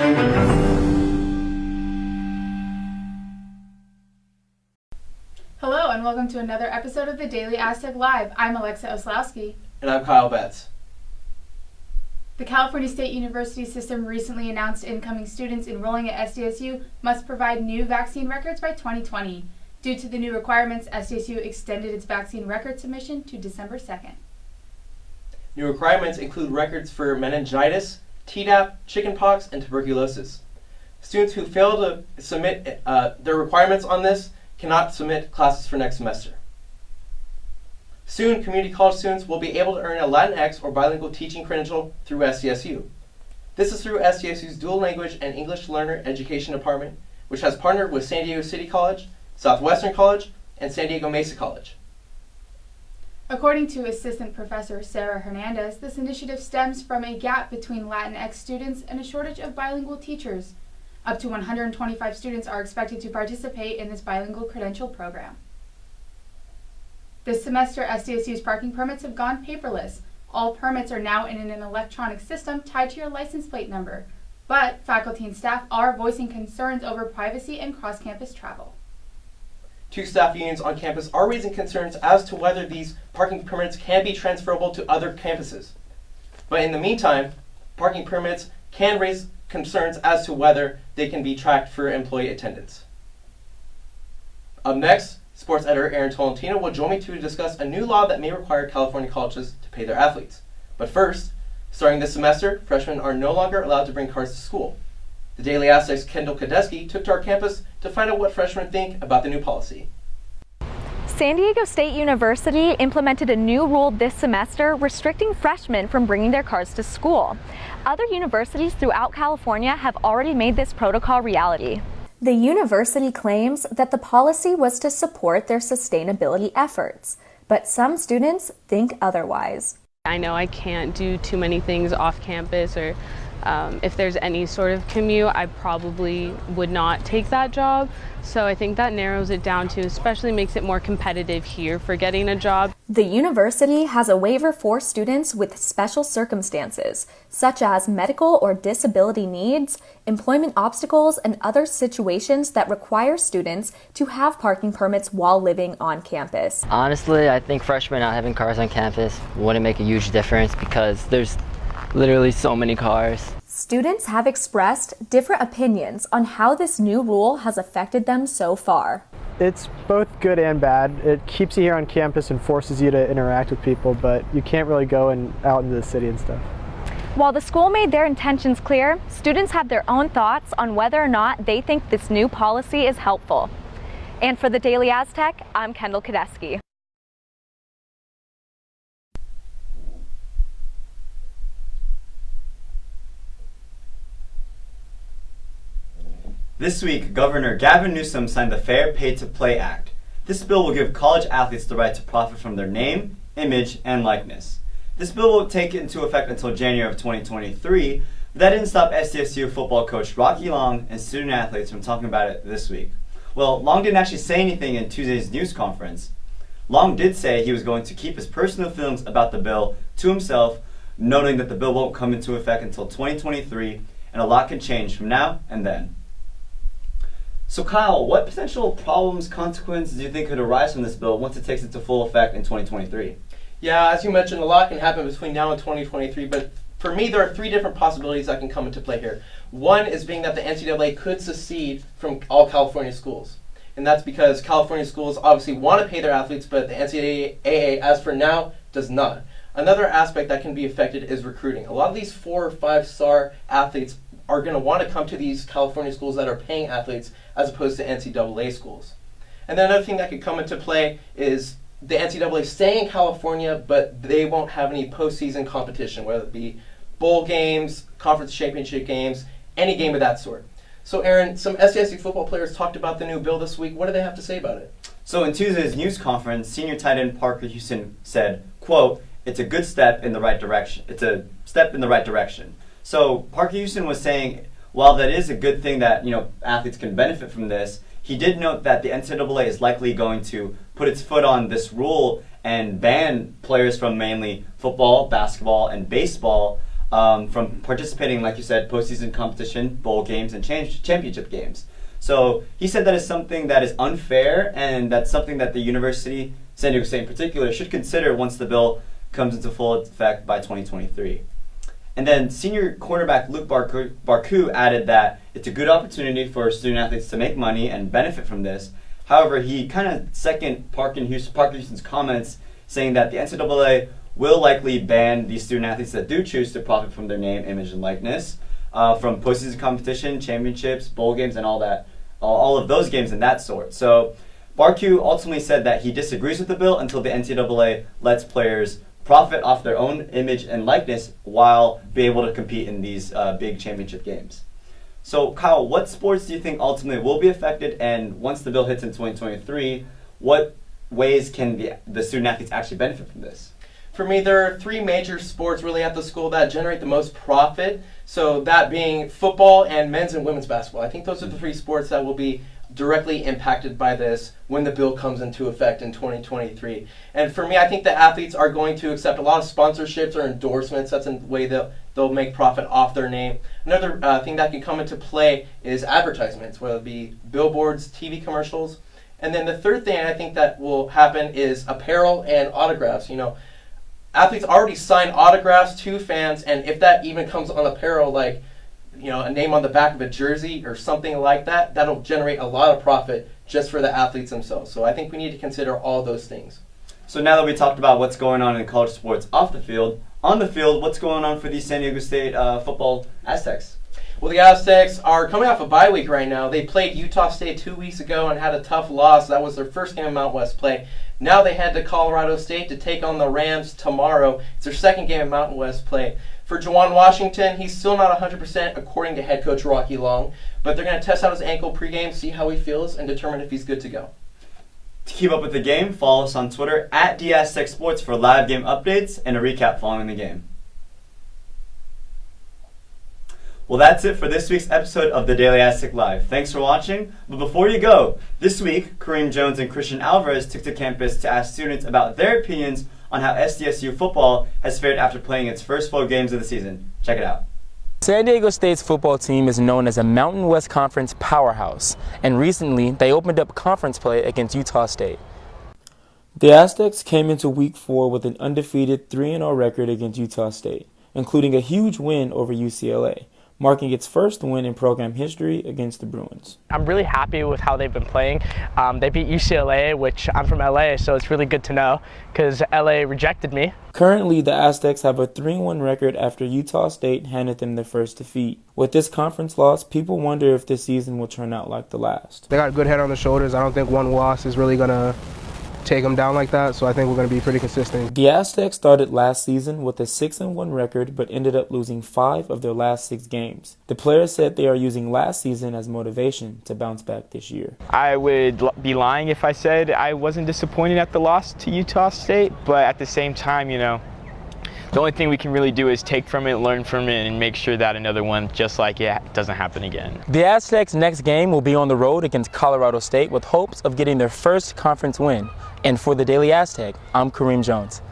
Hello and welcome to another episode of the Daily Aztec Live. I'm Alexa Oslowski. And I'm Kyle Betts. The California State University system recently announced incoming students enrolling at SDSU must provide new vaccine records by 2020. Due to the new requirements, SDSU extended its vaccine record submission to December 2nd. New requirements include records for meningitis, Tdap, chickenpox, and tuberculosis. Students who fail to submit their requirements on this cannot submit classes for next semester. Soon, community college students will be able to earn a Latinx or bilingual teaching credential through SDSU. This is through SDSU's Dual Language and English Learner Education Department, which has partnered with San Diego City College, Southwestern College, and San Diego Mesa College. According to Assistant Professor Sarah Hernandez, this initiative stems from a gap between Latinx students and a shortage of bilingual teachers. Up to 125 students are expected to participate in this bilingual credential program. This semester, SDSU's parking permits have gone paperless. All permits are now in an electronic system tied to your license plate number. But faculty and staff are voicing concerns over privacy and cross-campus travel. Two staff unions on campus are raising concerns as to whether these parking permits can be transferable to other campuses. But in the meantime, parking permits can raise concerns as to whether they can be tracked for employee attendance. Up next, sports editor Aaron Tolentino will join me to discuss a new law that may require California colleges to pay their athletes. But first, starting this semester, freshmen are no longer allowed to bring cars to school. The Daily Aztec's Kendall Kadeski took to our campus to find out what freshmen think about the new policy. San Diego State University implemented a new rule this semester restricting freshmen from bringing their cars to school. Other universities throughout California have already made this protocol reality. The university claims that the policy was to support their sustainability efforts, but some students think otherwise. I know I can't do too many things off campus, or if there's any sort of commute, I probably would not take that job. So I think that narrows it down to, especially makes it more competitive here for getting a job. The university has a waiver for students with special circumstances, such as medical or disability needs, employment obstacles, and other situations that require students to have parking permits while living on campus. Honestly, I think freshmen not having cars on campus wouldn't make a huge difference because there's literally so many cars. Students have expressed different opinions on how this new rule has affected them so far. It's both good and bad. It keeps you here on campus and forces you to interact with people, but you can't really go out into the city and stuff. While the school made their intentions clear, students have their own thoughts on whether or not they think this new policy is helpful. And for the Daily Aztec, I'm Kendall Kadeski. This week, Governor Gavin Newsom signed the Fair Pay to Play Act. This bill will give college athletes the right to profit from their name, image, and likeness. This bill will take into effect until January of 2023, but that didn't stop SDSU football coach Rocky Long and student athletes from talking about it this week. Well, Long didn't actually say anything in Tuesday's news conference. Long did say he was going to keep his personal feelings about the bill to himself, noting that the bill won't come into effect until 2023, and a lot can change from now and then. So Kyle, what potential problems, consequences do you think could arise from this bill once it takes into full effect in 2023? Yeah, as you mentioned, a lot can happen between now and 2023, but for me there are three different possibilities that can come into play here. One is being that the NCAA could secede from all California schools. And that's because California schools obviously want to pay their athletes, but the NCAA, as for now, does not. Another aspect that can be affected is recruiting. A lot of these 4- or 5-star athletes are going to want to come to these California schools that are paying athletes as opposed to NCAA schools. And then another thing that could come into play is the NCAA staying in California, but they won't have any postseason competition, whether it be bowl games, conference championship games, any game of that sort. So Aaron, some SDSU football players talked about the new bill this week. What do they have to say about it? So in Tuesday's news conference, senior tight end Parker Houston said, quote, "It's a good step in the right direction. It's a step in the right direction." So Parker Houston was saying, while that is a good thing that, athletes can benefit from this, he did note that the NCAA is likely going to put its foot on this rule and ban players from mainly football, basketball, and baseball from participating, like you said, postseason competition, bowl games, and championship games. So he said that is something that is unfair, and that's something that the university, San Diego State in particular, should consider once the bill comes into full effect by 2023. And then senior cornerback Luke Barku added that it's a good opportunity for student athletes to make money and benefit from this. However, he kind of seconded Parker Houston's comments, saying that the NCAA will likely ban these student athletes that do choose to profit from their name, image, and likeness from postseason competition, championships, bowl games, and all of those games and that sort. So Barku ultimately said that he disagrees with the bill until the NCAA lets players profit off their own image and likeness while be able to compete in these big championship games. So Kyle, what sports do you think ultimately will be affected, and once the bill hits in 2023, what ways can the student athletes actually benefit from this? For me, there are three major sports really at the school that generate the most profit. So that being football and men's and women's basketball. I think those are the three sports that will be directly impacted by this when the bill comes into effect in 2023. And for me, I think the athletes are going to accept a lot of sponsorships or endorsements. That's a way they'll make profit off their name. Another thing that can come into play is advertisements, whether it be billboards, TV commercials. And then the third thing I think that will happen is apparel and autographs. Athletes already sign autographs to fans, and if that even comes on apparel, like a name on the back of a jersey or something like that, that'll generate a lot of profit just for the athletes themselves. So I think we need to consider all those things. So now that we talked about what's going on in college sports off the field, on the field, what's going on for the San Diego State football Aztecs? Well, the Aztecs are coming off a bye week right now. They played Utah State 2 weeks ago and had a tough loss. That was their first game of Mountain West play. Now they head to Colorado State to take on the Rams tomorrow. It's their second game of Mountain West play. For Juwan Washington, he's still not 100% according to head coach Rocky Long, but they're going to test out his ankle pregame, see how he feels, and determine if he's good to go. To keep up with the game, follow us on Twitter at DAztec Sports for live game updates and a recap following the game. Well, that's it for this week's episode of the Daily Aztec Live. Thanks for watching. But before you go, this week, Kareem Jones and Christian Alvarez took to campus to ask students about their opinions on how SDSU football has fared after playing its first 4 games of the season. Check it out. San Diego State's football team is known as a Mountain West Conference powerhouse, and recently they opened up conference play against Utah State. The Aztecs came into Week 4 with an undefeated 3-0 record against Utah State, including a huge win over UCLA, marking its first win in program history against the Bruins. I'm really happy with how they've been playing. They beat UCLA, which I'm from LA, so it's really good to know because LA rejected me. Currently, the Aztecs have a 3-1 record after Utah State handed them their first defeat. With this conference loss, people wonder if this season will turn out like the last. They got a good head on their shoulders. I don't think one loss is really going to take them down like that, so I think we're going to be pretty consistent. The Aztecs started last season with a 6-1 record but ended up losing 5 of their last 6 games. The players said they are using last season as motivation to bounce back this year. I would be lying if I said I wasn't disappointed at the loss to Utah State, but at the same time, the only thing we can really do is take from it, learn from it, and make sure that another one just like it doesn't happen again. The Aztecs' next game will be on the road against Colorado State with hopes of getting their first conference win. And for the Daily Aztec, I'm Kareem Jones.